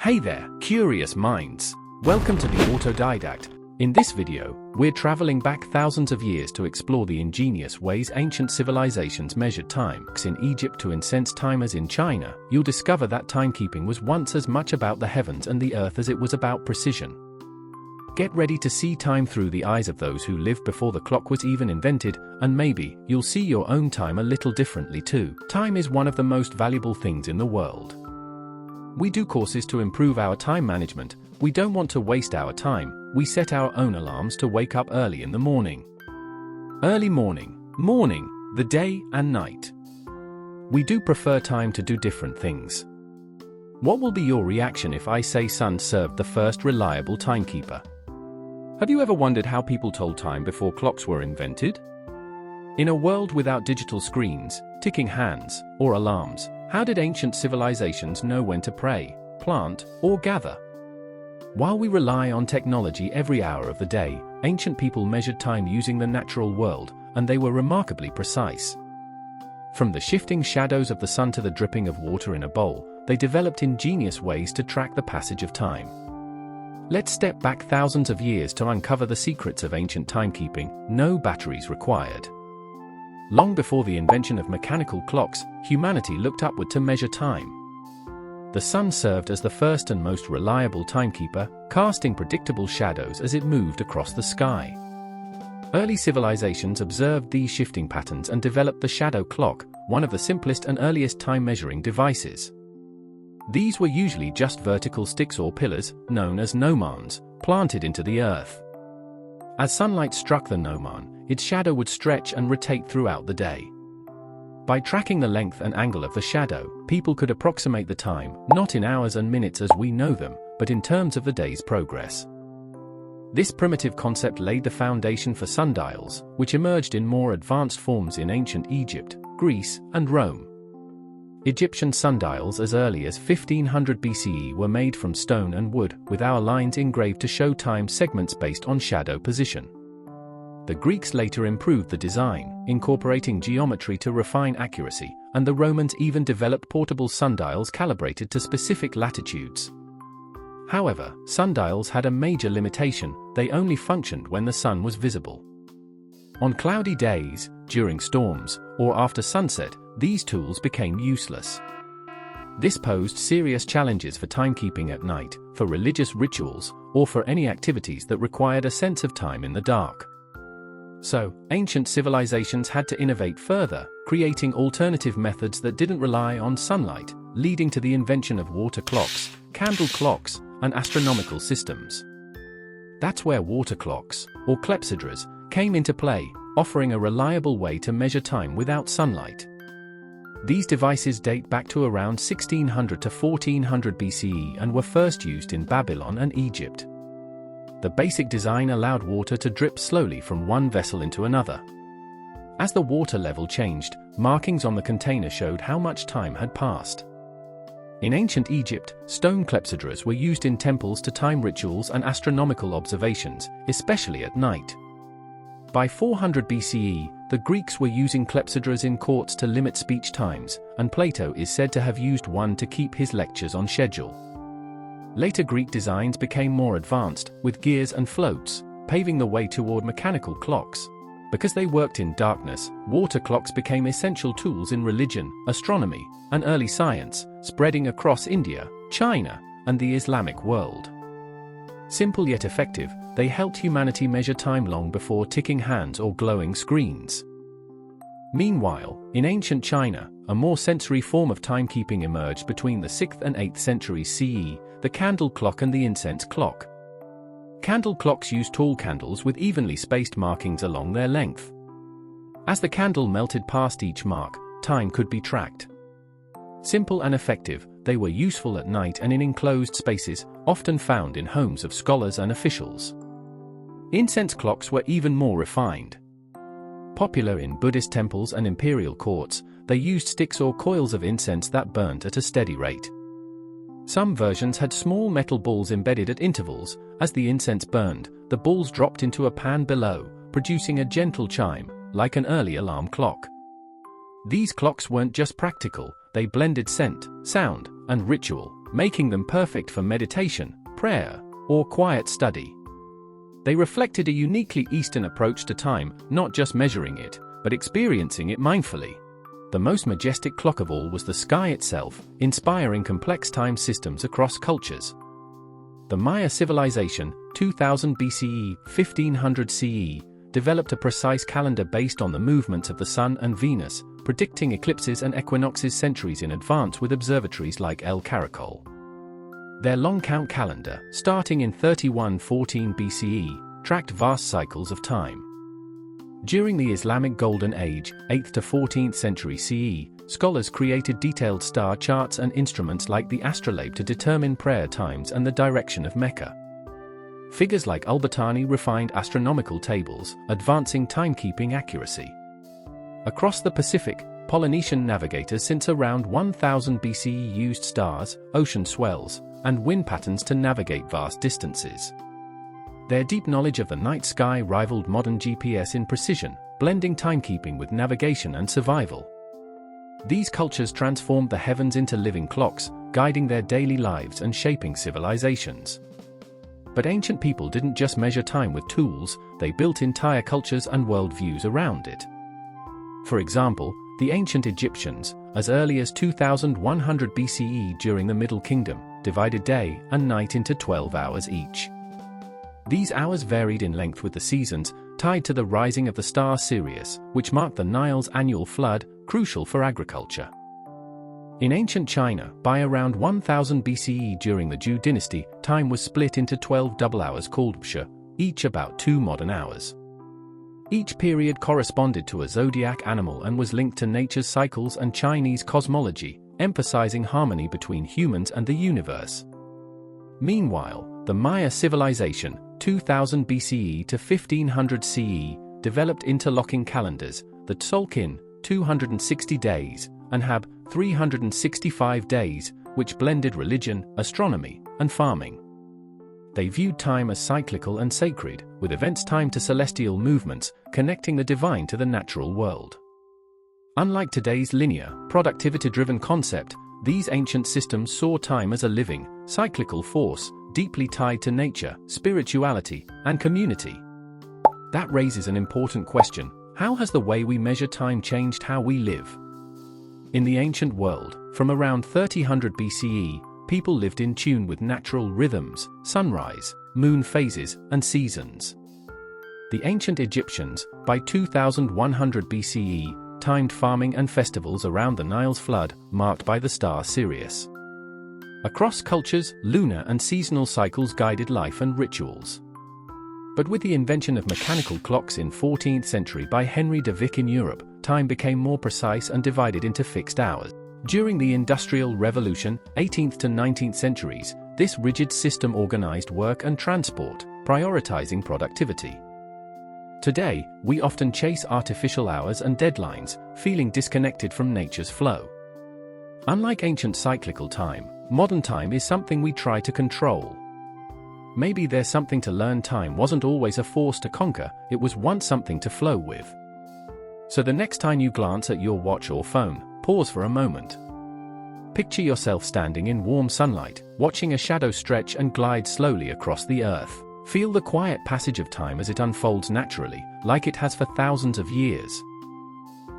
Hey there, curious minds! Welcome to the AutodiDact. In this video, we're traveling back thousands of years to explore the ingenious ways ancient civilizations measured time. In Egypt to incense timers in China, you'll discover that timekeeping was once as much about the heavens and the earth as it was about precision. Get ready to see time through the eyes of those who lived before the clock was even invented, and maybe you'll see your own time a little differently too. Time is one of the most valuable things in the world. We do courses to improve our time management. We don't want to waste our time. We set our own alarms to wake up early in the morning. Early morning, the day and night. We do prefer time to do different things. What will be your reaction if I say sun served the first reliable timekeeper? Have you ever wondered how people told time before clocks were invented? In a world without digital screens, ticking hands, or alarms, how did ancient civilizations know when to pray, plant, or gather? While we rely on technology every hour of the day, ancient people measured time using the natural world, and they were remarkably precise. From the shifting shadows of the sun to the dripping of water in a bowl, they developed ingenious ways to track the passage of time. Let's step back thousands of years to uncover the secrets of ancient timekeeping. No batteries required. Long before the invention of mechanical clocks, humanity looked upward to measure time. The sun served as the first and most reliable timekeeper, casting predictable shadows as it moved across the sky. Early civilizations observed these shifting patterns and developed the shadow clock, one of the simplest and earliest time-measuring devices. These were usually just vertical sticks or pillars, known as gnomons, planted into the earth. As sunlight struck the gnomon, its shadow would stretch and rotate throughout the day. By tracking the length and angle of the shadow, people could approximate the time, not in hours and minutes as we know them, but in terms of the day's progress. This primitive concept laid the foundation for sundials, which emerged in more advanced forms in ancient Egypt, Greece, and Rome. Egyptian sundials as early as 1500 BCE were made from stone and wood, with hour lines engraved to show time segments based on shadow position. The Greeks later improved the design, incorporating geometry to refine accuracy, and the Romans even developed portable sundials calibrated to specific latitudes. However, sundials had a major limitation: they only functioned when the sun was visible. On cloudy days, during storms, or after sunset, these tools became useless. This posed serious challenges for timekeeping at night, for religious rituals, or for any activities that required a sense of time in the dark. So, ancient civilizations had to innovate further, creating alternative methods that didn't rely on sunlight, leading to the invention of water clocks, candle clocks, and astronomical systems. That's where water clocks, or clepsydras, came into play, offering a reliable way to measure time without sunlight. These devices date back to around 1600 to 1400 BCE and were first used in Babylon and Egypt. The basic design allowed water to drip slowly from one vessel into another. As the water level changed, markings on the container showed how much time had passed. In ancient Egypt, stone clepsydras were used in temples to time rituals and astronomical observations, especially at night. By 400 BCE, the Greeks were using clepsydras in courts to limit speech times, and Plato is said to have used one to keep his lectures on schedule. Later Greek designs became more advanced, with gears and floats, paving the way toward mechanical clocks. Because they worked in darkness, water clocks became essential tools in religion, astronomy, and early science, spreading across India, China, and the Islamic world. Simple yet effective, they helped humanity measure time long before ticking hands or glowing screens. Meanwhile, in ancient China, a more sensory form of timekeeping emerged between the 6th and 8th centuries CE, the candle clock and the incense clock. Candle clocks used tall candles with evenly spaced markings along their length. As the candle melted past each mark, time could be tracked. Simple and effective, they were useful at night and in enclosed spaces, often found in homes of scholars and officials. Incense clocks were even more refined. Popular in Buddhist temples and imperial courts, they used sticks or coils of incense that burnt at a steady rate. Some versions had small metal balls embedded at intervals. As the incense burned, the balls dropped into a pan below, producing a gentle chime, like an early alarm clock. These clocks weren't just practical, they blended scent, sound, and ritual, making them perfect for meditation, prayer, or quiet study. They reflected a uniquely Eastern approach to time, not just measuring it, but experiencing it mindfully. The most majestic clock of all was the sky itself, inspiring complex time systems across cultures. The Maya civilization, 2000 BCE, 1500 CE, developed a precise calendar based on the movements of the Sun and Venus, predicting eclipses and equinoxes centuries in advance with observatories like El Caracol. Their long count calendar, starting in 3114 BCE, tracked vast cycles of time. During the Islamic Golden Age, 8th to 14th century CE, scholars created detailed star charts and instruments like the astrolabe to determine prayer times and the direction of Mecca. Figures like Al-Battani refined astronomical tables, advancing timekeeping accuracy. Across the Pacific, Polynesian navigators since around 1000 BCE used stars, ocean swells, and wind patterns to navigate vast distances. Their deep knowledge of the night sky rivaled modern GPS in precision, blending timekeeping with navigation and survival. These cultures transformed the heavens into living clocks, guiding their daily lives and shaping civilizations. But ancient people didn't just measure time with tools, they built entire cultures and worldviews around it. For example, the ancient Egyptians, as early as 2100 BCE during the Middle Kingdom, divided day and night into 12 hours each. These hours varied in length with the seasons, tied to the rising of the star Sirius, which marked the Nile's annual flood, crucial for agriculture. In ancient China, by around 1000 BCE during the Zhou dynasty, time was split into 12 double hours called Shi, each about 2 modern hours. Each period corresponded to a zodiac animal and was linked to nature's cycles and Chinese cosmology, emphasizing harmony between humans and the universe. Meanwhile, the Maya civilization, 2000 BCE to 1500 CE, developed interlocking calendars, the Tzolk'in, 260 days, and Hab, 365 days, which blended religion, astronomy, and farming. They viewed time as cyclical and sacred, with events timed to celestial movements, connecting the divine to the natural world. Unlike today's linear, productivity-driven concept, these ancient systems saw time as a living, cyclical force, deeply tied to nature, spirituality, and community. That raises an important question: how has the way we measure time changed how we live? In the ancient world, from around 3000 BCE, people lived in tune with natural rhythms, sunrise, moon phases, and seasons. The ancient Egyptians, by 2100 BCE, timed farming and festivals around the Nile's flood, marked by the star Sirius. Across cultures, lunar and seasonal cycles guided life and rituals. But with the invention of mechanical clocks in 14th century by Henry de Vic in Europe, time became more precise and divided into fixed hours. During the Industrial Revolution, 18th to 19th centuries, this rigid system organized work and transport, prioritizing productivity. Today, we often chase artificial hours and deadlines, feeling disconnected from nature's flow. Unlike ancient cyclical time, modern time is something we try to control. Maybe there's something to learn: time wasn't always a force to conquer, it was once something to flow with. So the next time you glance at your watch or phone, pause for a moment. Picture yourself standing in warm sunlight, watching a shadow stretch and glide slowly across the earth. Feel the quiet passage of time as it unfolds naturally, like it has for thousands of years.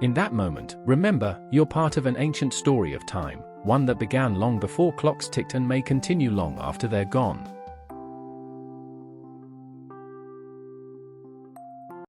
In that moment, remember, you're part of an ancient story of time, one that began long before clocks ticked and may continue long after they're gone.